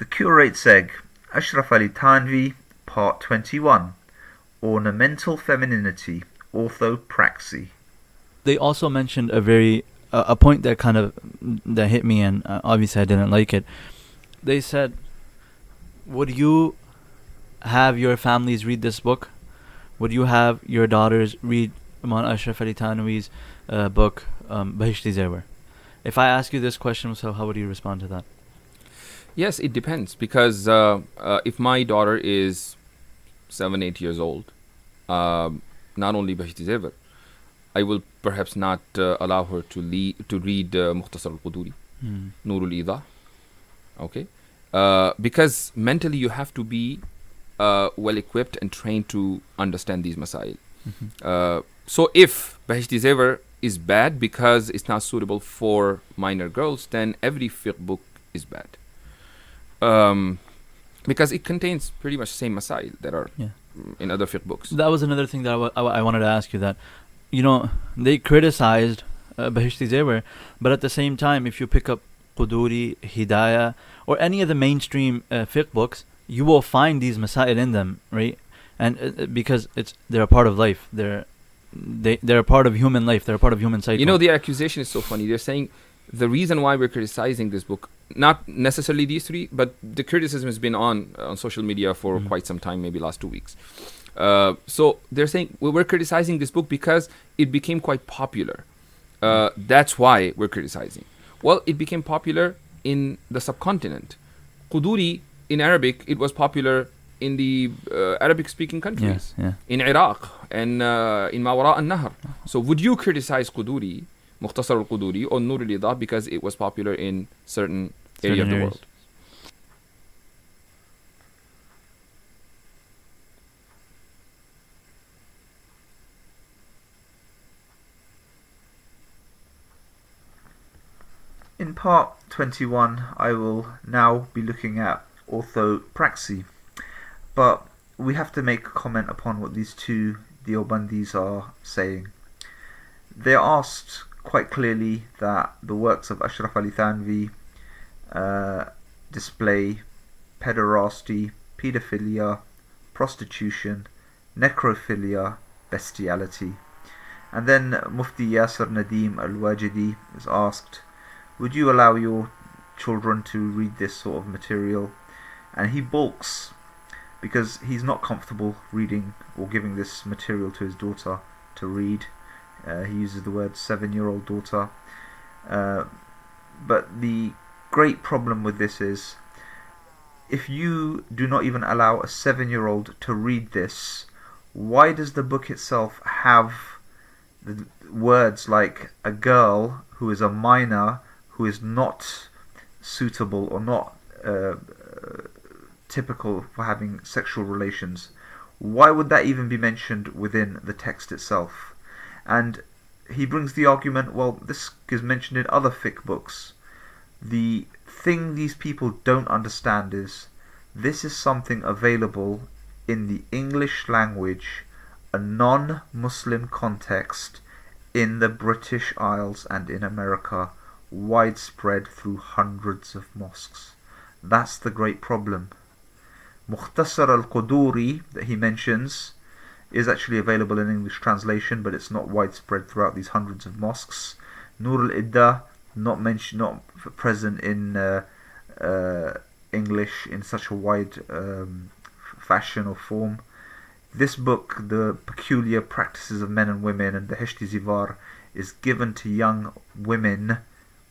The Curate's Egg, Ashraf Ali Thanvi, Part 21, Ornamental Femininity, Orthopraxy. They also mentioned a point that that hit me, and obviously I didn't like it. They said, would you have your families read this book? Would you have your daughters read Imam Ashraf Ali Thanvi's book, Ph.D. Zewer? If I ask you this question, so how would you respond to that? Yes, it depends, because if my daughter is 7-8 years old, not only Ph.D. Zewer, I will perhaps not allow her to read Mukhtasar al-Quduri, Nur al-Idah, okay? Because mentally you have to be well equipped and trained to understand these masail. So if Ph.D. Zewer is bad because it's not suitable for minor girls, then every fiqh book is bad. Because it contains pretty much the same masail that are in other fiqh books. That was another thing that I wanted to ask you, that, they criticized Ph.D. Zewer, but at the same time, if you pick up Quduri, Hidayah, or any of the mainstream fiqh books, you will find these masail in them, right? And because they're a part of life, they're a part of human life, they're a part of human cycle. The accusation is so funny. They're saying the reason why we're criticizing this book, not necessarily these three, but the criticism has been on social media for quite some time, maybe last 2 weeks. So they're saying we're criticizing this book because it became quite popular. That's why we're criticizing. Well, it became popular in the subcontinent. Quduri, in Arabic, it was popular in the Arabic-speaking countries, in Iraq and in Ma Wara al-Nahr. So would you criticize Quduri, Mukhtasar al-Quduri, or Nur al-Idah because it was popular in certain area of the world? In part 21, I will now be looking at orthopraxy, but we have to make a comment upon what these two Deobandis are saying. They asked quite clearly that the works of Ashraf Ali Thanvi display pederasty, paedophilia, prostitution, necrophilia, bestiality. And then Mufti Yasir Nadim Al-Wajidi is asked, would you allow your children to read this sort of material? And he balks because he's not comfortable reading or giving this material to his daughter to read. He uses the word 7-year-old daughter. But the great problem with this is, if you do not even allow a 7-year-old to read this, why does the book itself have the words like a girl who is a minor, who is not suitable or not typical for having sexual relations? Why would that even be mentioned within the text itself? And he brings the argument, well, this is mentioned in other fiqh books. The thing these people don't understand is, this is something available in the English language, a non-Muslim context, in the British Isles and in America, widespread through hundreds of mosques. That's the great problem. Mukhtasar al-Quduri that he mentions is actually available in English translation, but it's not widespread throughout these hundreds of mosques. Nur al-Idah, not present in English in such a wide fashion or form. This book, The Peculiar Practices of Men and Women, and the Ph.D. Zewer, is given to young women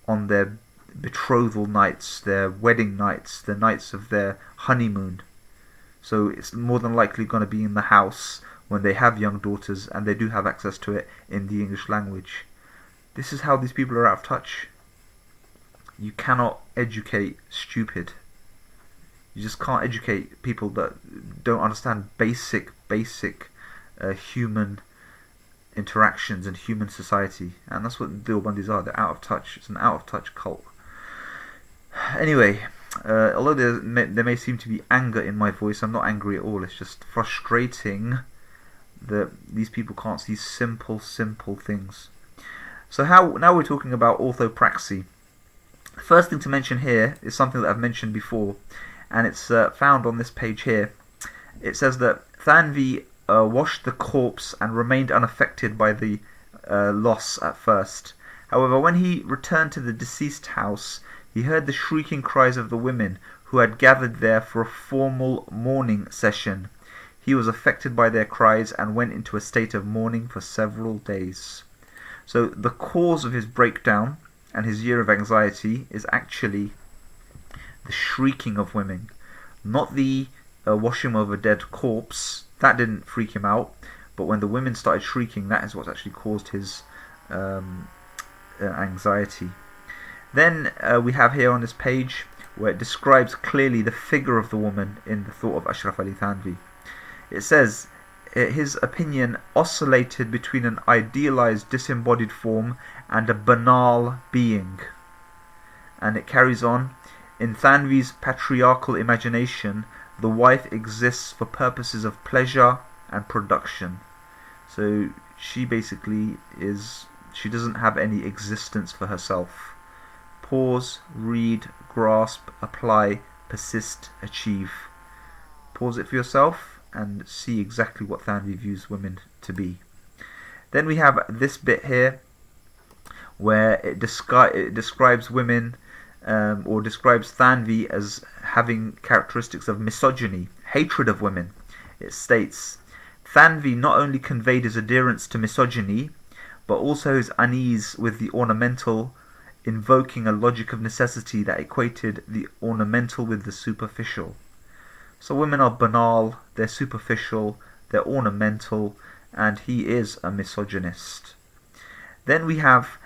on their betrothal nights, their wedding nights, the nights of their honeymoon. So it's more than likely going to be in the house when they have young daughters, and they do have access to it in the English language. This is how these people are out of touch. You cannot educate stupid. You just can't educate people that don't understand basic human interactions and human society. And that's what the Deobandis are. They're out of touch. It's an out of touch cult. Anyway, although there may seem to be anger in my voice, I'm not angry at all. It's just frustrating that these people can't see simple things. So now we're talking about orthopraxy. First thing to mention here is something that I've mentioned before, and it's found on this page here. It says that Thanvi washed the corpse and remained unaffected by the loss at first. However, when he returned to the deceased house, he heard the shrieking cries of the women who had gathered there for a formal mourning session. He was affected by their cries and went into a state of mourning for several days. So the cause of his breakdown and his year of anxiety is actually the shrieking of women, not the washing of a dead corpse. That didn't freak him out, but when the women started shrieking, that is what actually caused his anxiety. Then we have here on this page where it describes clearly the figure of the woman in the thought of Ashraf Ali Thanvi. It says his opinion oscillated between an idealized disembodied form and a banal being. And it carries on, in Thanvi's patriarchal imagination, the wife exists for purposes of pleasure and production. So she basically she doesn't have any existence for herself. Pause, read, grasp, apply, persist, achieve. Pause it for yourself and see exactly what Thanvi views women to be. Then we have this bit here where it describes women or describes Thanvi as having characteristics of misogyny, hatred of women. It states, Thanvi not only conveyed his adherence to misogyny, but also his unease with the ornamental, invoking a logic of necessity that equated the ornamental with the superficial. So women are banal, they're superficial, they're ornamental, and he is a misogynist. Then we have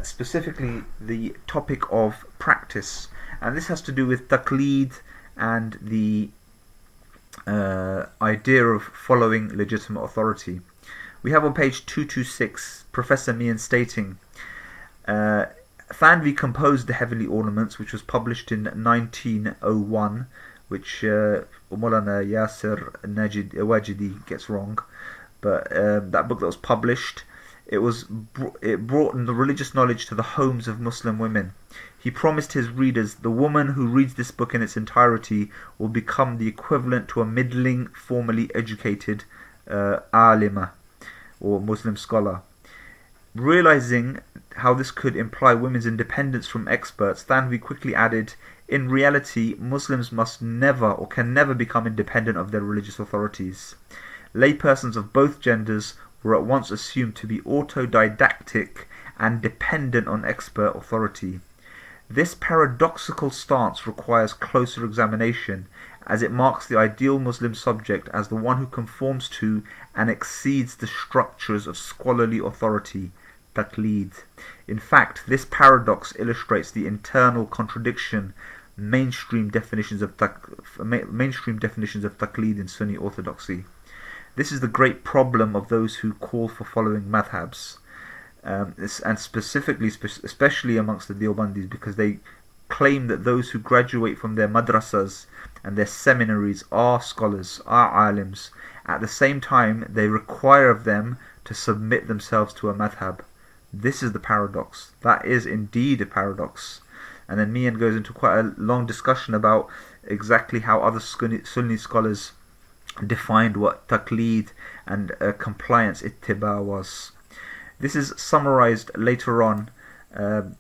specifically the topic of practice, and this has to do with taqleed and the idea of following legitimate authority. We have on page 226 Professor Mian stating, Thanvi composed the Heavenly Ornaments, which was published in 1901, which Maulana Yasir Wajidi gets wrong, but that book that was published, it brought the religious knowledge to the homes of Muslim women. He promised his readers, the woman who reads this book in its entirety will become the equivalent to a middling, formally educated alima, or Muslim scholar. Realizing how this could imply women's independence from experts, Thanvi quickly added, in reality, Muslims must never or can never become independent of their religious authorities. Laypersons of both genders were at once assumed to be autodidactic and dependent on expert authority. This paradoxical stance requires closer examination, as it marks the ideal Muslim subject as the one who conforms to and exceeds the structures of scholarly authority, taqleed. In fact, this paradox illustrates the internal contradiction mainstream definitions of taqleed in Sunni orthodoxy. This is the great problem of those who call for following madhabs, and specifically, especially amongst the Deobandis, because they claim that those who graduate from their madrasas and their seminaries are scholars, are alims. At the same time, they require of them to submit themselves to a madhab. This is the paradox. That is indeed a paradox. And then Mian goes into quite a long discussion about exactly how other Sunni scholars defined what taqleed and compliance ittiba was. This is summarized later on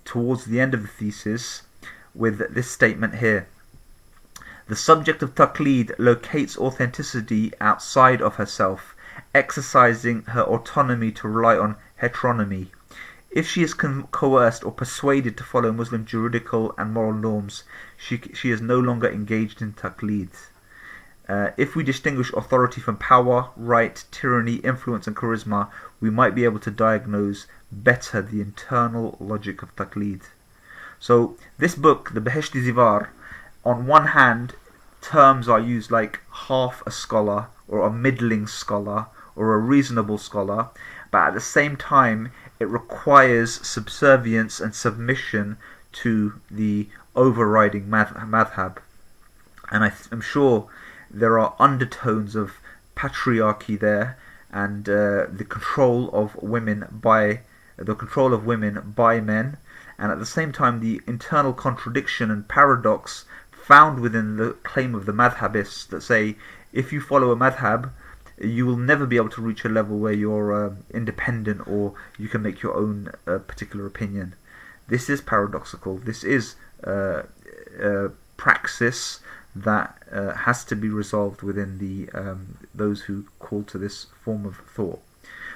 towards the end of the thesis with this statement here. The subject of taqleed locates authenticity outside of herself, exercising her autonomy to rely on heteronomy. If she is coerced or persuaded to follow Muslim juridical and moral norms, she is no longer engaged in taqleed. If we distinguish authority from power, right, tyranny, influence and charisma, we might be able to diagnose better the internal logic of taqleed. So this book, the Beheshti Zivar, on one hand, terms are used like half a scholar or a middling scholar or a reasonable scholar, but at the same time it requires subservience and submission to the overriding madhab. And I'm sure there are undertones of patriarchy there, and the control of women by men, and at the same time the internal contradiction and paradox found within the claim of the madhabists that say if you follow a madhab, you will never be able to reach a level where you're independent or you can make your own particular opinion. This is paradoxical. This is praxis that has to be resolved within the those who call to this form of thought.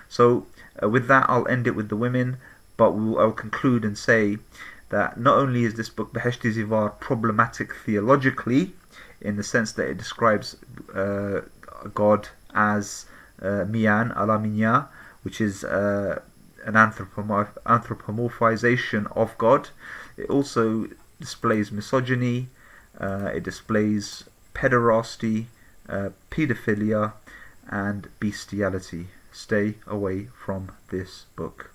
So with that, I'll end it with the women, but I'll conclude and say that not only is this book, Beheshti Zivar, problematic theologically, in the sense that it describes God as Mian, Allah Minya, which is an anthropomorphization of God. It also displays misogyny, it displays pederasty, pedophilia, and bestiality. Stay away from this book.